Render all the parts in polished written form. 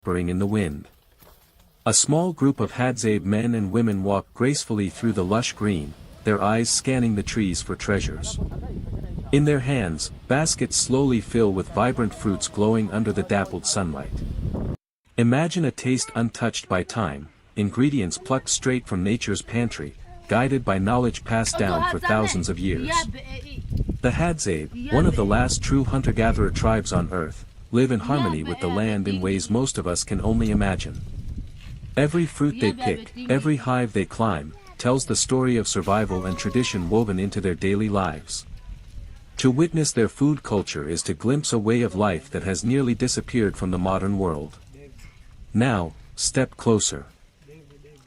whispering in the wind. A small group of Hadzabe men and women walk gracefully through the lush green, their eyes scanning the trees for treasures. In their hands, baskets slowly fill with vibrant fruits glowing under the dappled sunlight. Imagine a taste untouched by time, ingredients plucked straight from nature's pantry, guided by knowledge passed down for thousands of years. The Hadzabe, one of the last true hunter-gatherer tribes on Earth, live in harmony with the land in ways most of us can only imagine. Every fruit they pick, every hive they climb, tells the story of survival and tradition woven into their daily lives. To witness their food culture is to glimpse a way of life that has nearly disappeared from the modern world. Now, step closer.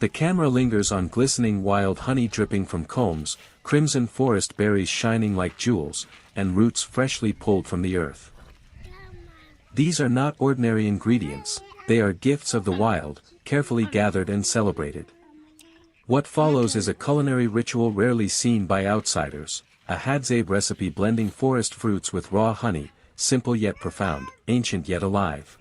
The camera lingers on glistening wild honey dripping from combs, crimson forest berries shining like jewels, and roots freshly pulled from the earth. These are not ordinary ingredients, they are gifts of the wild, carefully gathered and celebrated. What follows is a culinary ritual rarely seen by outsiders, a Hadzabe recipe blending forest fruits with raw honey, simple yet profound, ancient yet alive.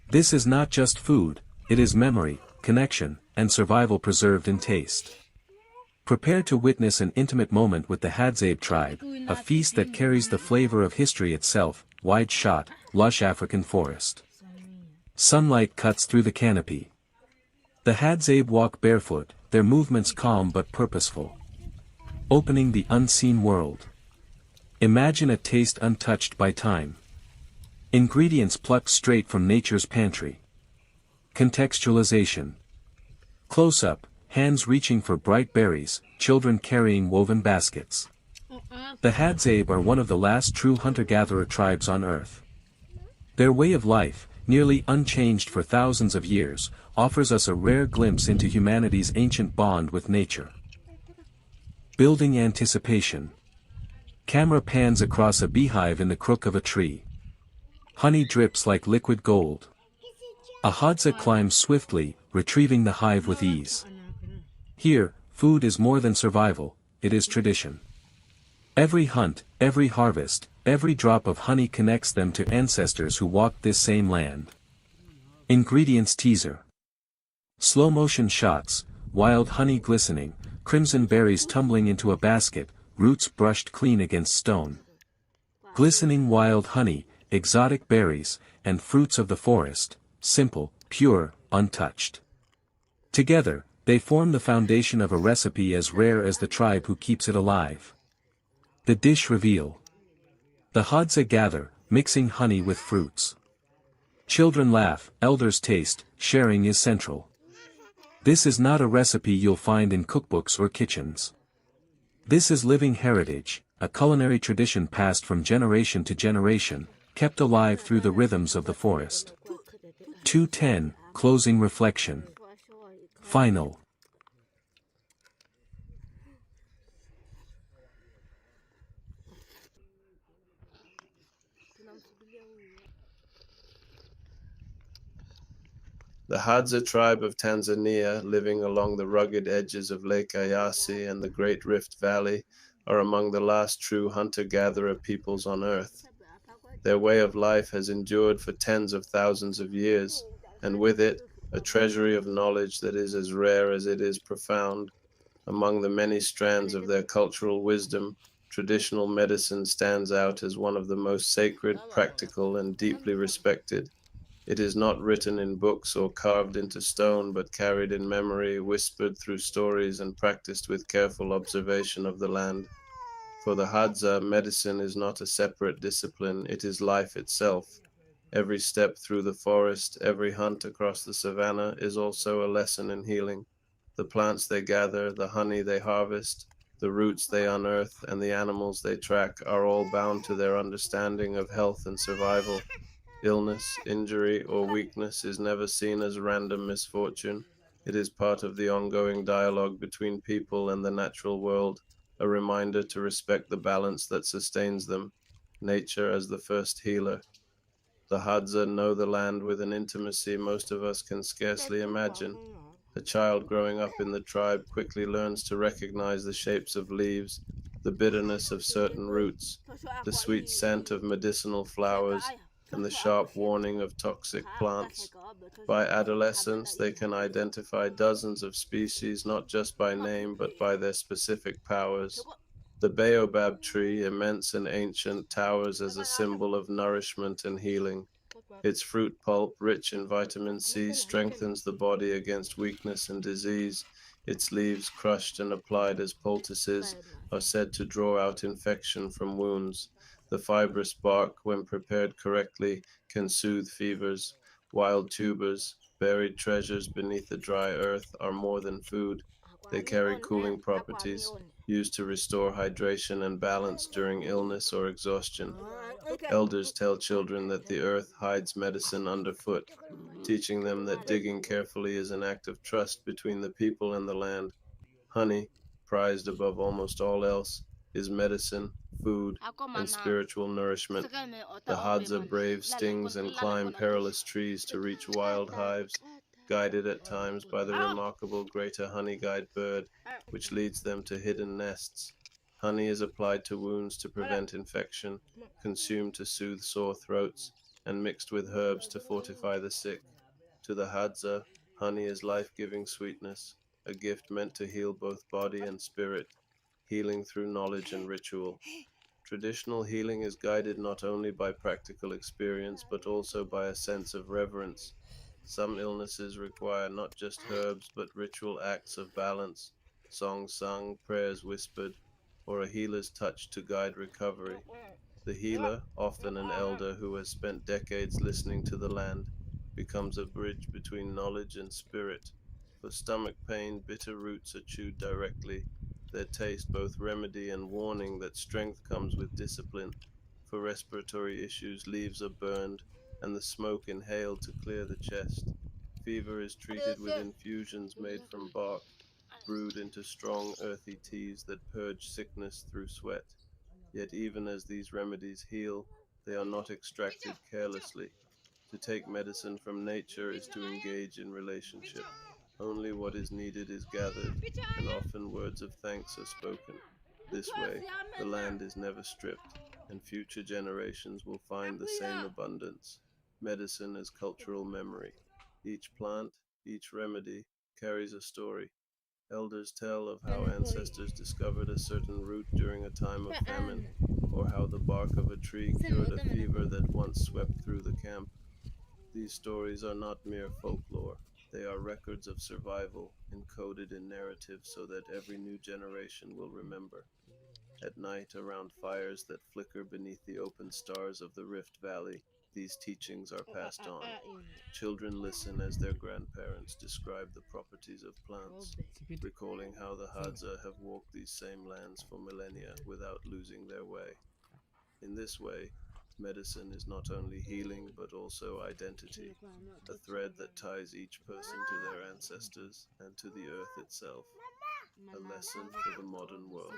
This is not just food, it is memory, connection, and survival preserved in taste. Prepare to witness an intimate moment with the Hadzabe tribe, a feast that carries the flavor of history itself, wide-shot, lush African forest. Sunlight cuts through the canopy. The Hadzabe walk barefoot, their movements calm but purposeful. Opening the unseen world. Imagine a taste untouched by time. Ingredients plucked straight from nature's pantry. Contextualization. Close-up, hands reaching for bright berries, children carrying woven baskets. The Hadzabe are one of the last true hunter-gatherer tribes on Earth. Their way of life, nearly unchanged for thousands of years, offers us a rare glimpse into humanity's ancient bond with nature. Building anticipation. Camera pans across a beehive in the crook of a tree. Honey drips like liquid gold. A Hadza climbs swiftly, retrieving the hive with ease. Here, food is more than survival, it is tradition. Every hunt, every harvest, every drop of honey connects them to ancestors who walked this same land. Ingredients teaser. Slow-motion shots, wild honey glistening, crimson berries tumbling into a basket, roots brushed clean against stone. Glistening wild honey, exotic berries, and fruits of the forest, simple, pure, untouched. Together, they form the foundation of a recipe as rare as the tribe who keeps it alive. The dish reveal. The Hadza gather, mixing honey with fruits. Children laugh, elders taste, sharing is central. This is not a recipe you'll find in cookbooks or kitchens. This is living heritage, a culinary tradition passed from generation to generation, kept alive through the rhythms of the forest. 2:10, Closing Reflection. Final. The Hadza tribe of Tanzania, living along the rugged edges of Lake Eyasi and the Great Rift Valley, are among the last true hunter-gatherer peoples on Earth. Their way of life has endured for tens of thousands of years, and with it, a treasury of knowledge that is as rare as it is profound. Among the many strands of their cultural wisdom, traditional medicine stands out as one of the most sacred, practical, and deeply respected. It is not written in books or carved into stone, but carried in memory, whispered through stories, and practiced with careful observation of the land. For the Hadza, medicine is not a separate discipline, it is life itself. Every step through the forest, every hunt across the savannah is also a lesson in healing. The plants they gather, the honey they harvest, the roots they unearth, and the animals they track are all bound to their understanding of health and survival. Illness, injury, or weakness is never seen as random misfortune. It is part of the ongoing dialogue between people and the natural world, a reminder to respect the balance that sustains them, nature as the first healer. The Hadza know the land with an intimacy most of us can scarcely imagine. A child growing up in the tribe quickly learns to recognize the shapes of leaves, the bitterness of certain roots, the sweet scent of medicinal flowers, and the sharp warning of toxic plants. By adolescence, they can identify dozens of species not just by name but by their specific powers. The baobab tree, immense and ancient, towers as a symbol of nourishment and healing. Its fruit pulp, rich in vitamin C, strengthens the body against weakness and disease. Its leaves, crushed and applied as poultices, are said to draw out infection from wounds. The fibrous bark, when prepared correctly, can soothe fevers. Wild tubers, buried treasures beneath the dry earth, are more than food. They carry cooling properties, used to restore hydration and balance during illness or exhaustion. Elders tell children that the earth hides medicine underfoot, teaching them that digging carefully is an act of trust between the people and the land. Honey, prized above almost all else, is medicine, food, and spiritual nourishment. The Hadza brave stings and climb perilous trees to reach wild hives, guided at times by the remarkable greater honey guide bird, which leads them to hidden nests. Honey is applied to wounds to prevent infection, consumed to soothe sore throats, and mixed with herbs to fortify the sick. To the Hadza, honey is life-giving sweetness, a gift meant to heal both body and spirit, healing through knowledge and ritual. Traditional healing is guided not only by practical experience but also by a sense of reverence. Some illnesses require not just herbs but ritual acts of balance, songs sung, prayers whispered, or a healer's touch to guide recovery. The healer, often an elder who has spent decades listening to the land, becomes a bridge between knowledge and spirit. For stomach pain, bitter roots are chewed directly, their taste both remedy and warning that strength comes with discipline. For respiratory issues, leaves are burned and the smoke inhaled to clear the chest. Fever is treated with infusions made from bark, brewed into strong earthy teas that purge sickness through sweat. Yet even as these remedies heal, they are not extracted carelessly. To take medicine from nature is to engage in relationship. Only what is needed is gathered, and often words of thanks are spoken. This way, the land is never stripped, and future generations will find the same abundance. Medicine is cultural memory. Each plant, each remedy, carries a story. Elders tell of how ancestors discovered a certain root during a time of famine, or how the bark of a tree cured a fever that once swept through the camp. These stories are not mere folklore. They are records of survival, encoded in narrative so that every new generation will remember. At night, around fires that flicker beneath the open stars of the Rift Valley, these teachings are passed on. Children listen as their grandparents describe the properties of plants, recalling how the Hadza have walked these same lands for millennia without losing their way. In this way, medicine is not only healing but also identity, a thread that ties each person to their ancestors and to the earth itself, a lesson for the modern world.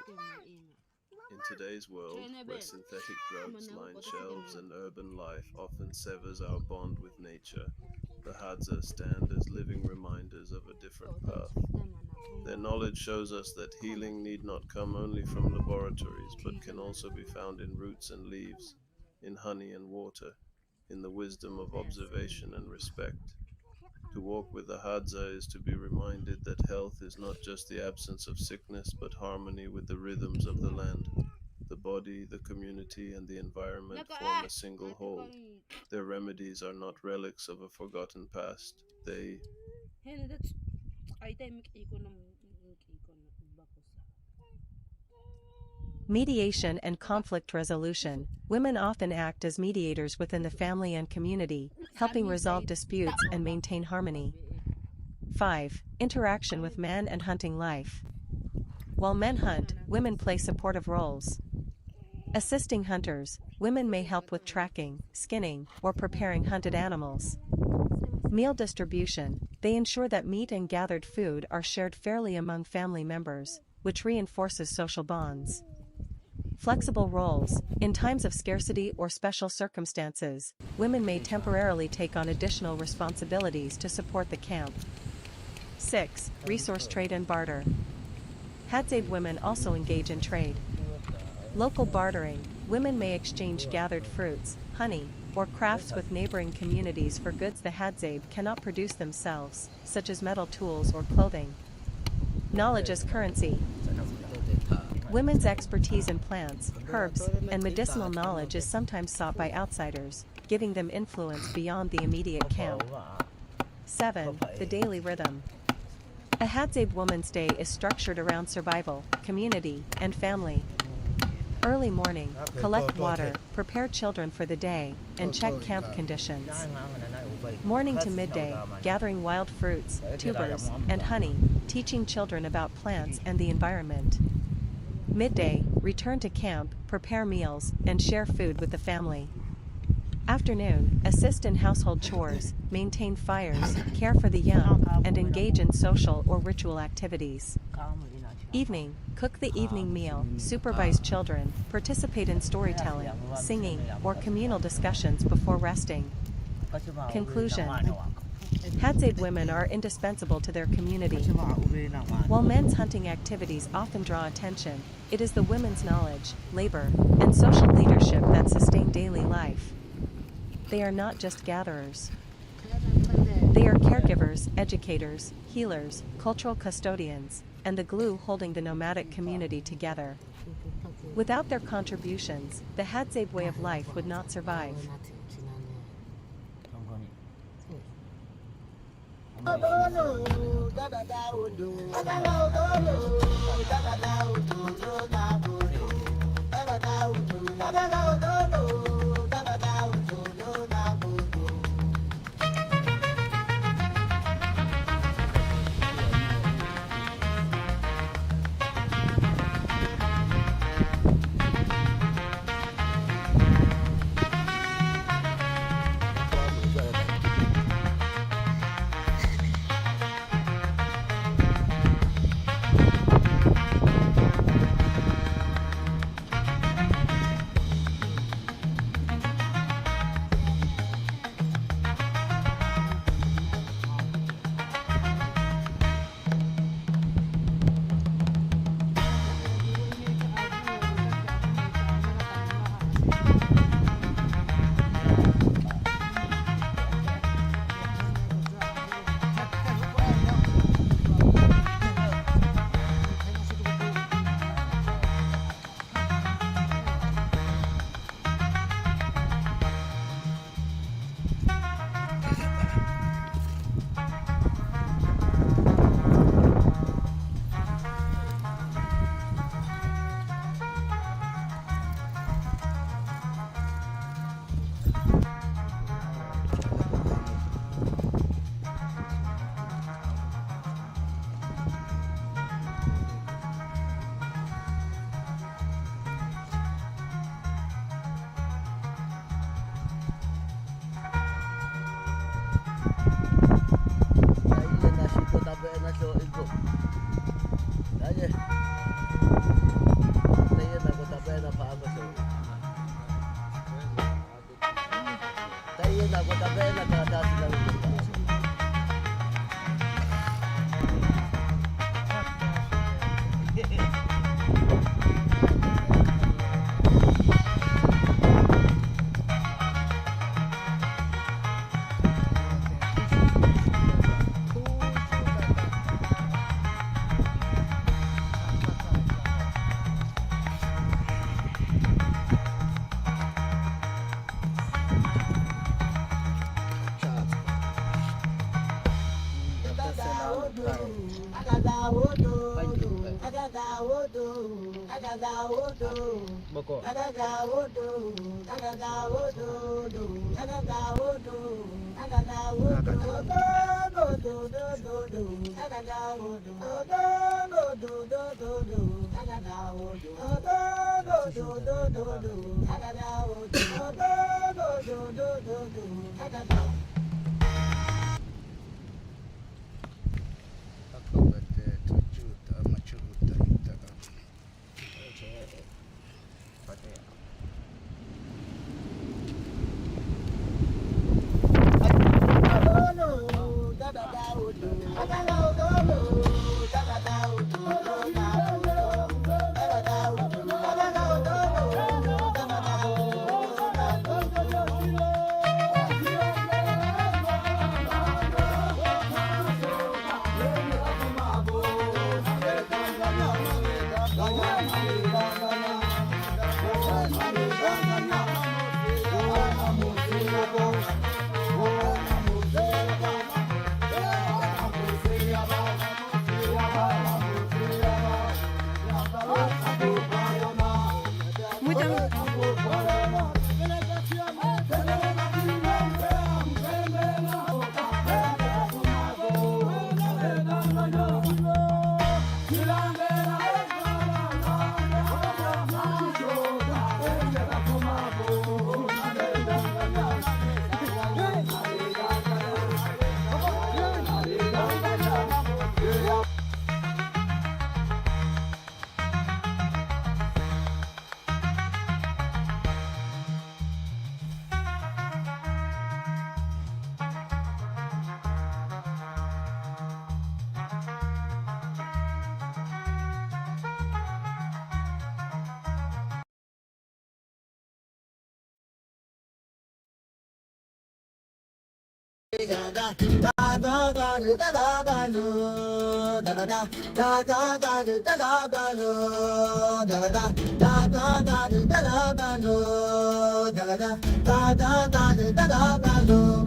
In today's world, where synthetic drugs line shelves and urban life often severs our bond with nature, the Hadza stand as living reminders of a different path. Their knowledge shows us that healing need not come only from laboratories, but can also be found in roots and leaves, in honey and water, in the wisdom of observation and respect. To walk with the Hadza is to be reminded that health is not just the absence of sickness, but harmony with the rhythms of the land. The body, the community, and the environment form a single whole. Their remedies are not relics of a forgotten past. They Mediation and conflict resolution. Women often act as mediators within the family and community, helping resolve disputes and maintain harmony. 5. Interaction with men and hunting life. While men hunt, women play supportive roles. Assisting hunters, women may help with tracking, skinning, or preparing hunted animals. Meal distribution. They ensure that meat and gathered food are shared fairly among family members, which reinforces social bonds. Flexible roles. In times of scarcity or special circumstances, women may temporarily take on additional responsibilities to support the camp. 6. Resource trade and barter. Hadzabe women also engage in trade. Local bartering. Women may exchange gathered fruits, honey, or crafts with neighboring communities for goods the Hadzabe cannot produce themselves, such as metal tools or clothing. Knowledge as currency. Women's expertise in plants, herbs, and medicinal knowledge is sometimes sought by outsiders, giving them influence beyond the immediate camp. 7. The daily rhythm. A Hadzabe woman's day is structured around survival, community, and family. Early morning, collect water, prepare children for the day, and check camp conditions. Morning to midday, gathering wild fruits, tubers, and honey, teaching children about plants and the environment. Midday, return to camp, prepare meals, and share food with the family. Afternoon, assist in household chores, maintain fires, care for the young, and engage in social or ritual activities. Evening, cook the evening meal, supervise children, participate in storytelling, singing, or communal discussions before resting. Conclusion. Hadzabe women are indispensable to their community. While men's hunting activities often draw attention, it is the women's knowledge, labor, and social leadership that sustain daily life. They are not just gatherers. They are caregivers, educators, healers, cultural custodians, and the glue holding the nomadic community together. Without their contributions, the Hadzabe way of life would not survive.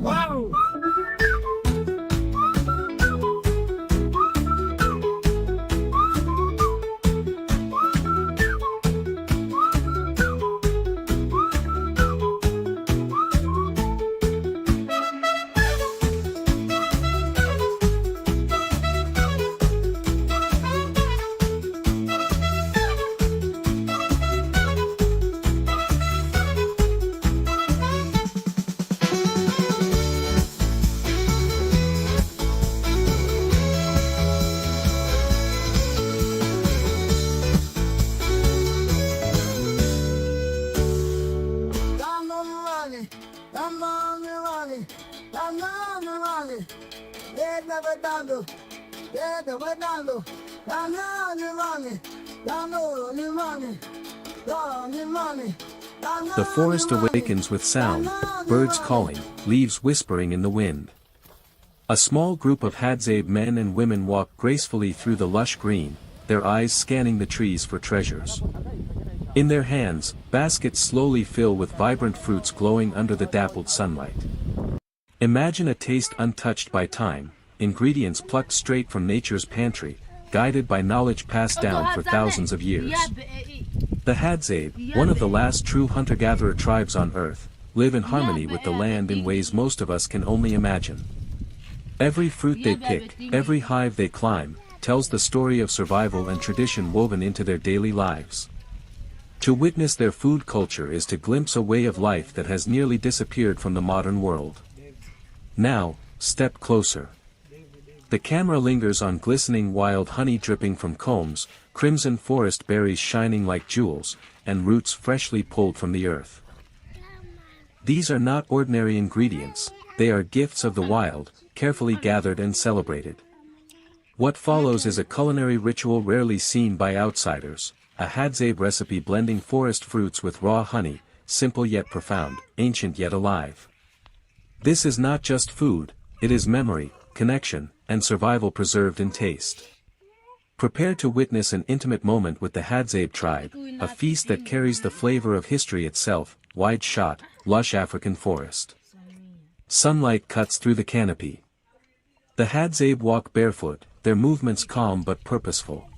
Wow! The forest awakens with sound, birds calling, leaves whispering in the wind. A small group of Hadzabe men and women walk gracefully through the lush green, their eyes scanning the trees for treasures. In their hands, baskets slowly fill with vibrant fruits glowing under the dappled sunlight. Imagine a taste untouched by time, ingredients plucked straight from nature's pantry, guided by knowledge passed down for thousands of years. The Hadzabe, one of the last true hunter-gatherer tribes on Earth, live in harmony with the land in ways most of us can only imagine. Every fruit they pick, every hive they climb, tells the story of survival and tradition woven into their daily lives. To witness their food culture is to glimpse a way of life that has nearly disappeared from the modern world. Now, step closer. The camera lingers on glistening wild honey dripping from combs, crimson forest berries shining like jewels, and roots freshly pulled from the earth. These are not ordinary ingredients, they are gifts of the wild, carefully gathered and celebrated. What follows is a culinary ritual rarely seen by outsiders, a Hadzabe recipe blending forest fruits with raw honey, simple yet profound, ancient yet alive. This is not just food, it is memory, connection, and survival preserved in taste. Prepare to witness an intimate moment with the Hadzabe tribe, a feast that carries the flavor of history itself, wide-shot, lush African forest. Sunlight cuts through the canopy. The Hadzabe walk barefoot, their movements calm but purposeful.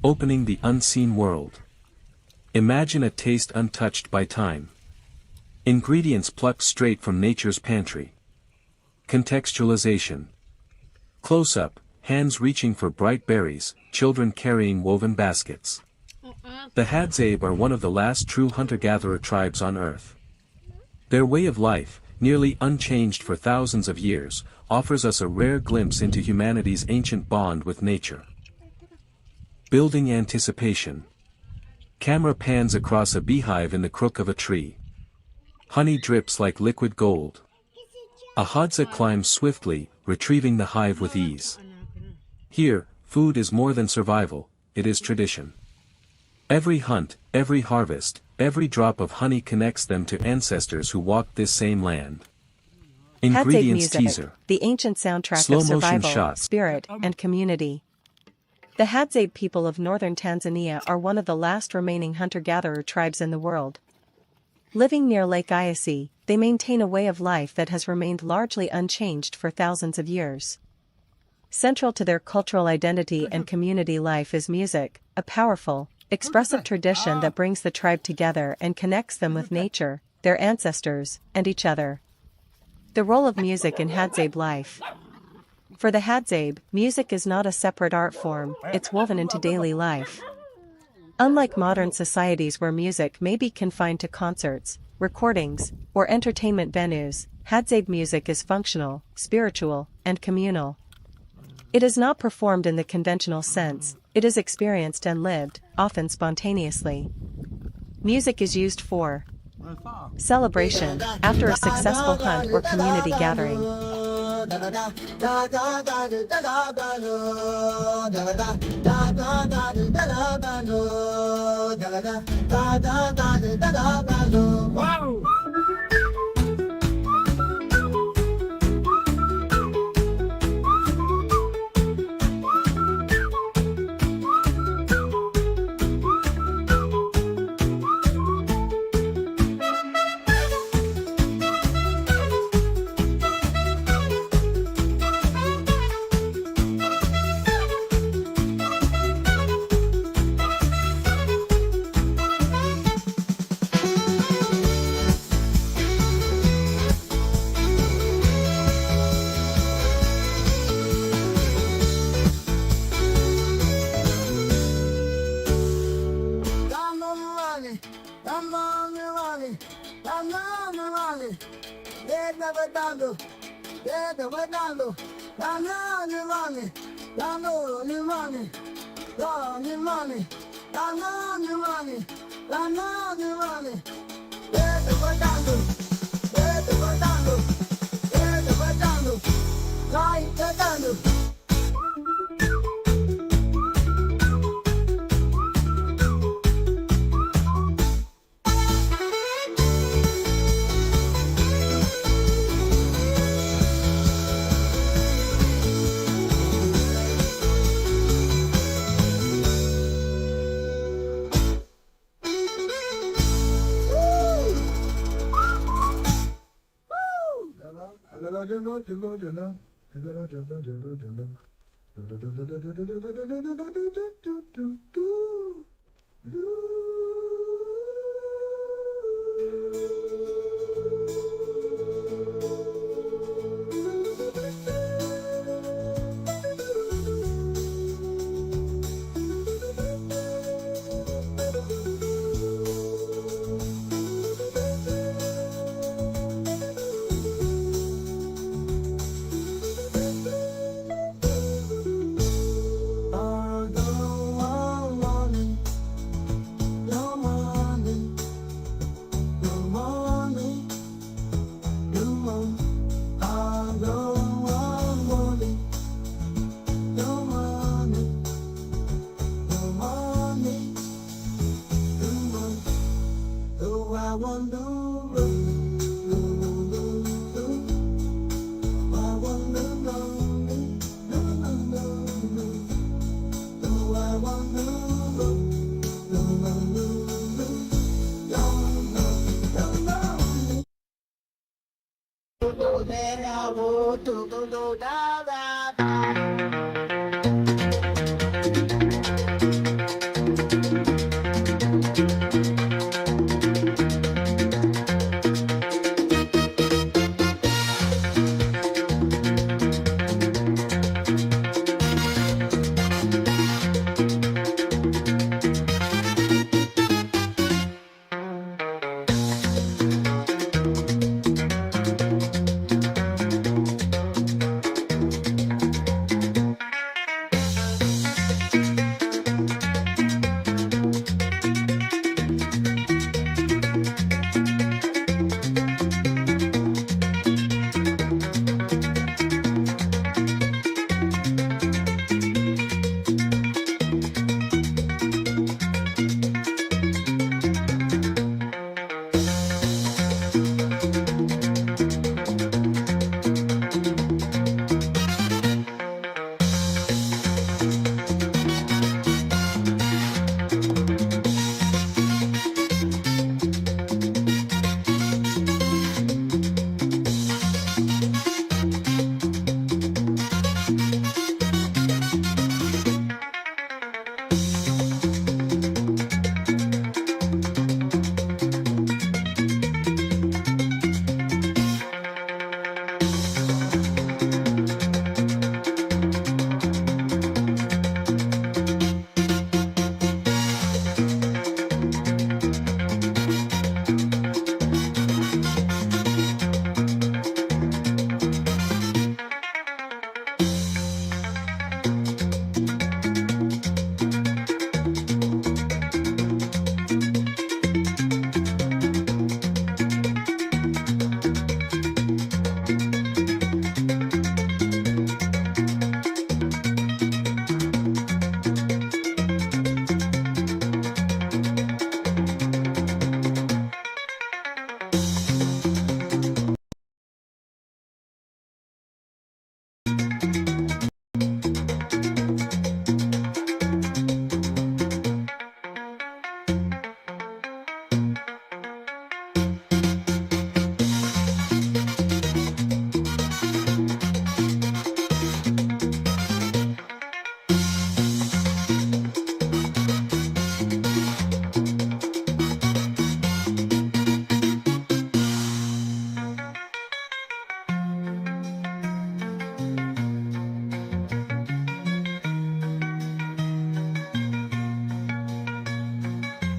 Opening the unseen world. Imagine a taste untouched by time. Ingredients plucked straight from nature's pantry. Contextualization. Close-up, hands reaching for bright berries, children carrying woven baskets. The Hadzabe are one of the last true hunter-gatherer tribes on Earth. Their way of life, nearly unchanged for thousands of years, offers us a rare glimpse into humanity's ancient bond with nature. Building anticipation. Camera pans across a beehive in the crook of a tree. Honey drips like liquid gold. A Hadza climbs swiftly, retrieving the hive with ease. Here, food is more than survival, it is tradition. Every hunt, every harvest, every drop of honey connects them to ancestors who walked this same land. Ingredients Hadzabe music, teaser. the ancient soundtrack Slow of motion survival, shot. spirit, and community. The Hadzabe people of northern Tanzania are one of the last remaining hunter-gatherer tribes in the world. Living near Lake Eyasi, they maintain a way of life that has remained largely unchanged for thousands of years. Central to their cultural identity and community life is music, a powerful, expressive tradition that brings the tribe together and connects them with nature, their ancestors, and each other. The role of music in Hadzabe life. For the Hadzabe, music is not a separate art form, it's woven into daily life. Unlike modern societies where music may be confined to concerts, recordings, or entertainment venues, Hadzabe music is functional, spiritual, and communal. It is not performed in the conventional sense, it is experienced and lived, often spontaneously. Music is used for celebration, after a successful hunt or community gathering. Wow!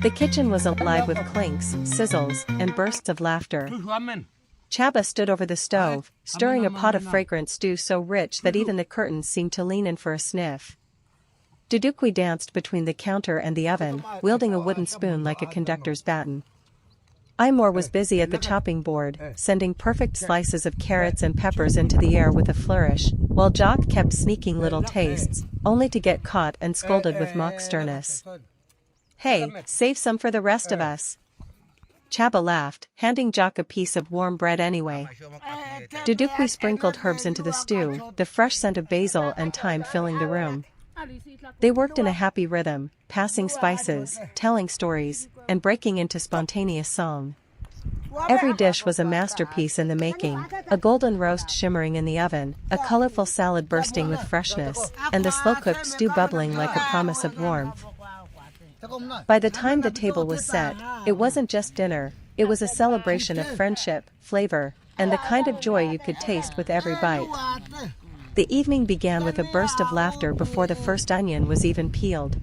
The kitchen was alive with clinks, sizzles, and bursts of laughter. Chaba stood over the stove, stirring a pot of fragrant stew so rich that even the curtains seemed to lean in for a sniff. Dudukwi danced between the counter and the oven, wielding a wooden spoon like a conductor's baton. Imor was busy at the chopping board, sending perfect slices of carrots and peppers into the air with a flourish, while Jock kept sneaking little tastes, only to get caught and scolded with mock sternness. "Hey, save some for the rest of us." Chaba laughed, handing Jock a piece of warm bread anyway. Dudukwi sprinkled herbs into the stew, the fresh scent of basil and thyme filling the room. They worked in a happy rhythm, passing spices, telling stories, and breaking into spontaneous song. Every dish was a masterpiece in the making, a golden roast shimmering in the oven, a colorful salad bursting with freshness, and the slow-cooked stew bubbling like a promise of warmth. By the time the table was set, it wasn't just dinner, it was a celebration of friendship, flavor, and the kind of joy you could taste with every bite. The evening began with a burst of laughter before the first onion was even peeled.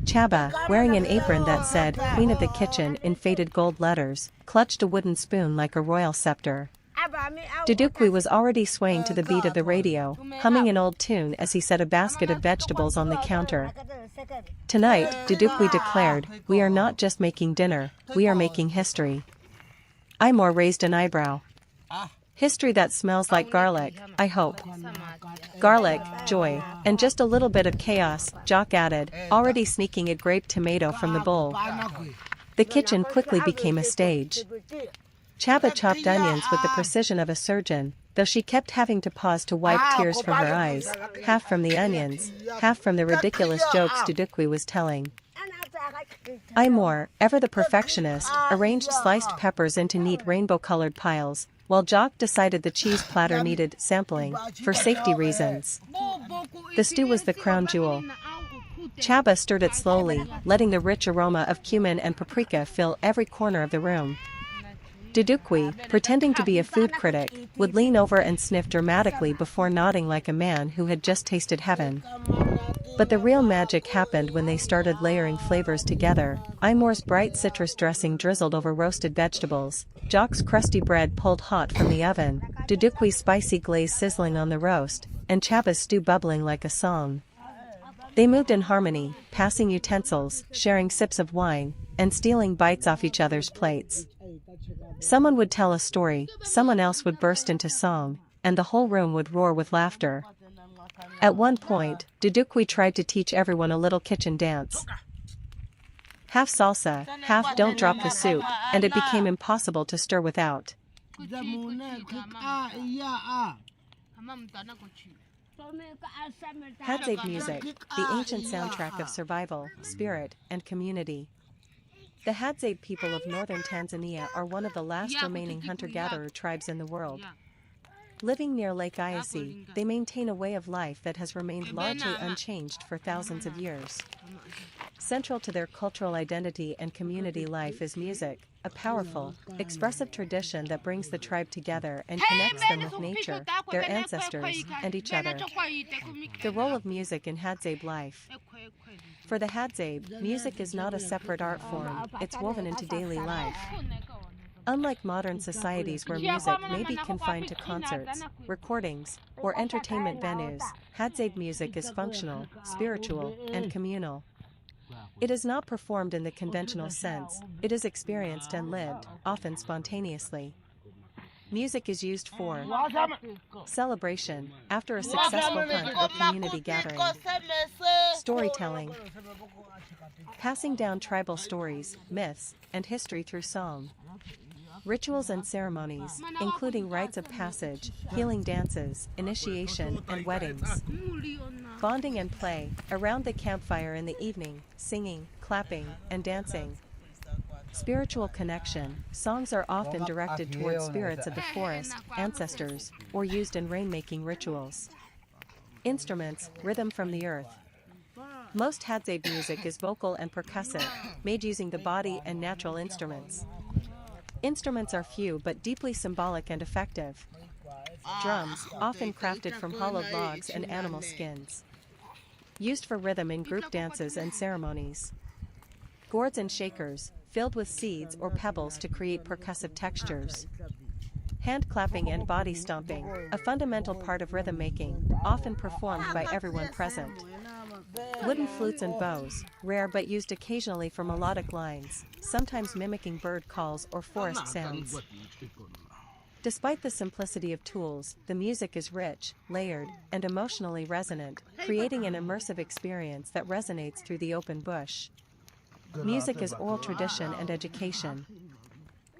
Chaba, wearing an apron that said "Queen of the Kitchen" in faded gold letters, clutched a wooden spoon like a royal scepter. Dudukwi was already swaying to the beat of the radio, humming an old tune as he set a basket of vegetables on the counter. Tonight, Dudukwi declared, "We are not just making dinner, we are making history." Imor raised an eyebrow. "History that smells like garlic, I hope." "Garlic, joy, and just a little bit of chaos," Jock added, already sneaking a grape tomato from the bowl. The kitchen quickly became a stage. Chaba chopped onions with the precision of a surgeon, though she kept having to pause to wipe tears from her eyes, half from the onions, half from the ridiculous jokes Dudukwi was telling. Imor, ever the perfectionist, arranged sliced peppers into neat rainbow-colored piles, while Jock decided the cheese platter needed sampling, for safety reasons. The stew was the crown jewel. Chaba stirred it slowly, letting the rich aroma of cumin and paprika fill every corner of the room. Dudukwi, pretending to be a food critic, would lean over and sniff dramatically before nodding like a man who had just tasted heaven. But the real magic happened when they started layering flavors together. Imor's bright citrus dressing drizzled over roasted vegetables, Jock's crusty bread pulled hot from the oven, Dudukwi's spicy glaze sizzling on the roast, and Chaba's stew bubbling like a song. They moved in harmony, passing utensils, sharing sips of wine, and stealing bites off each other's plates. Someone would tell a story, someone else would burst into song, and the whole room would roar with laughter. At one point, Dudukwi tried to teach everyone a little kitchen dance. Half salsa, half don't drop the soup, and it became impossible to stir without. Hadzabe music, the ancient soundtrack of survival, spirit, and community. The Hadzabe people of northern Tanzania are one of the last remaining hunter-gatherer tribes in the world. Living near Lake Eyasi, they maintain a way of life that has remained largely unchanged for thousands of years. Central to their cultural identity and community life is music, a powerful, expressive tradition that brings the tribe together and connects them with nature, their ancestors, and each other. The role of music in Hadzabe life. For the Hadzabe, music is not a separate art form, it's woven into daily life. Unlike modern societies where music may be confined to concerts, recordings, or entertainment venues, Hadzabe music is functional, spiritual, and communal. It is not performed in the conventional sense, it is experienced and lived, often spontaneously. Music is used for celebration, after a successful hunt or community gathering, storytelling, passing down tribal stories, myths, and history through song, rituals and ceremonies, including rites of passage, healing dances, initiation, and weddings, bonding and play, around the campfire in the evening, singing, clapping, and dancing. Spiritual connection, songs are often directed towards spirits of the forest, ancestors, or used in rainmaking rituals. Instruments, rhythm from the earth. Most Hadzabe music is vocal and percussive, made using the body and natural instruments. Instruments are few but deeply symbolic and effective. Drums, often crafted from hollowed logs and animal skins. Used for rhythm in group dances and ceremonies. Gourds and shakers, filled with seeds or pebbles to create percussive textures. Hand clapping and body stomping, a fundamental part of rhythm making, often performed by everyone present. Wooden flutes and bows, rare but used occasionally for melodic lines, sometimes mimicking bird calls or forest sounds. Despite the simplicity of tools, the music is rich, layered, and emotionally resonant, creating an immersive experience that resonates through the open bush. Music is oral tradition and education.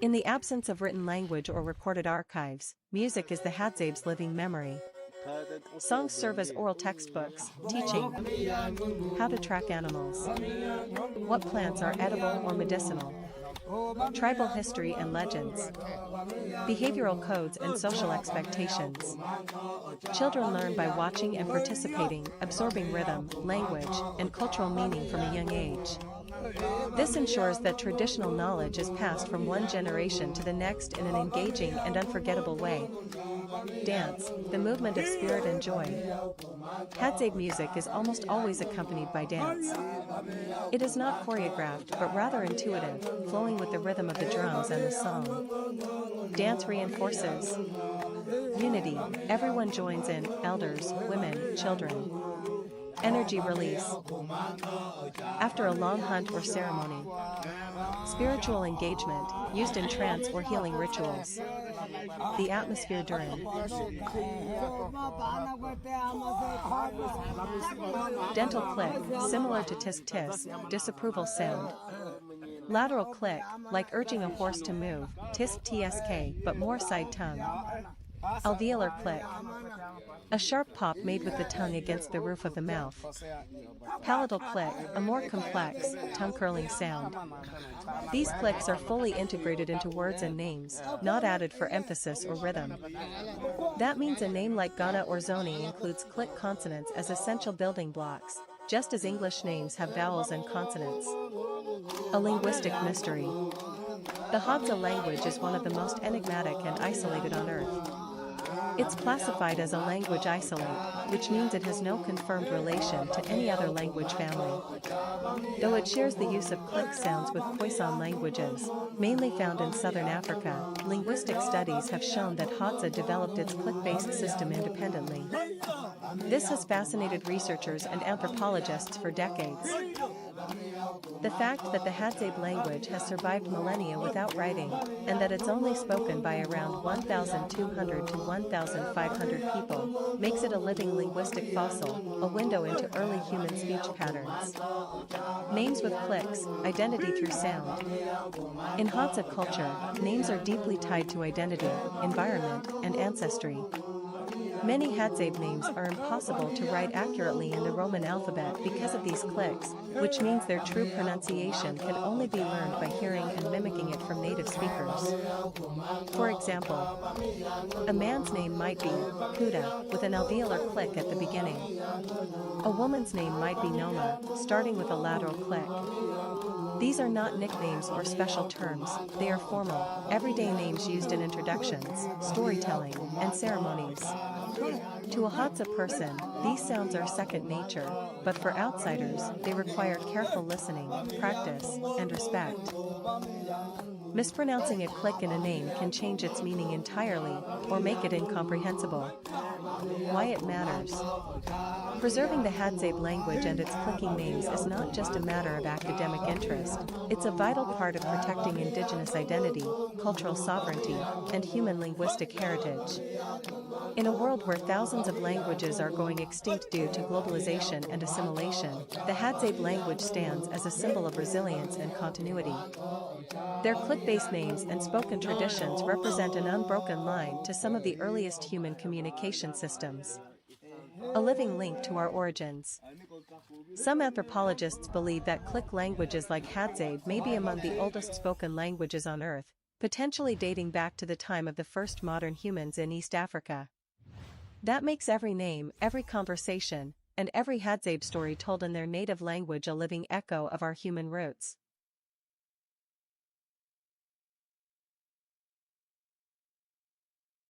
In the absence of written language or recorded archives, music is the Hadzabe's living memory. Songs serve as oral textbooks, teaching how to track animals, what plants are edible or medicinal, tribal history and legends, behavioral codes and social expectations. Children learn by watching and participating, absorbing rhythm, language, and cultural meaning from a young age. This ensures that traditional knowledge is passed from one generation to the next in an engaging and unforgettable way. Dance, the movement of spirit and joy. Hadzabe music is almost always accompanied by dance. It is not choreographed but rather intuitive, flowing with the rhythm of the drums and the song. Dance reinforces unity. Everyone joins in, elders, women, children. Energy release. After a long hunt or ceremony. Spiritual engagement, used in trance or healing rituals. The atmosphere during. Dental click, similar to tisk-tisk, disapproval sound. Lateral click, like urging a horse to move, tisk-tsk, but more side tongue. Alveolar click. A sharp pop made with the tongue against the roof of the mouth. Palatal click, a more complex, tongue-curling sound. These clicks are fully integrated into words and names, not added for emphasis or rhythm. That means a name like Ghana or Zoni includes click consonants as essential building blocks, just as English names have vowels and consonants. A linguistic mystery. The Hadza language is one of the most enigmatic and isolated on Earth. It's classified as a language isolate, which means it has no confirmed relation to any other language family. Though it shares the use of click sounds with Khoisan languages, mainly found in southern Africa, linguistic studies have shown that Hadza developed its click-based system independently. This has fascinated researchers and anthropologists for decades. The fact that the Hadzabe language has survived millennia without writing, and that it's only spoken by around 1,200 to 1,500 people, makes it a living linguistic fossil, a window into early human speech patterns. Names with clicks, identity through sound. In Hadza culture, names are deeply tied to identity, environment, and ancestry. Many Hadzabe names are impossible to write accurately in the Roman alphabet because of these clicks, which means their true pronunciation can only be learned by hearing and mimicking it from native speakers. For example, a man's name might be Kuda, with an alveolar click at the beginning. A woman's name might be Noma, starting with a lateral click. These are not nicknames or special terms, they are formal, everyday names used in introductions, storytelling, and ceremonies. To a Hadza person, these sounds are second nature, but for outsiders, they require careful listening, practice, and respect. Mispronouncing a click in a name can change its meaning entirely, or make it incomprehensible. Why it matters. Preserving the Hadzabe language and its clicking names is not just a matter of academic interest, it's a vital part of protecting indigenous identity, cultural sovereignty, and human linguistic heritage. In a world where thousands of languages are going extinct due to globalization and assimilation, the Hadzabe language stands as a symbol of resilience and continuity. Their click-based names and spoken traditions represent an unbroken line to some of the earliest human communication systems. A living link to our origins. Some anthropologists believe that click languages like Hadzabe may be among the oldest spoken languages on Earth, potentially dating back to the time of the first modern humans in East Africa. That makes every name, every conversation, and every Hadzabe story told in their native language a living echo of our human roots.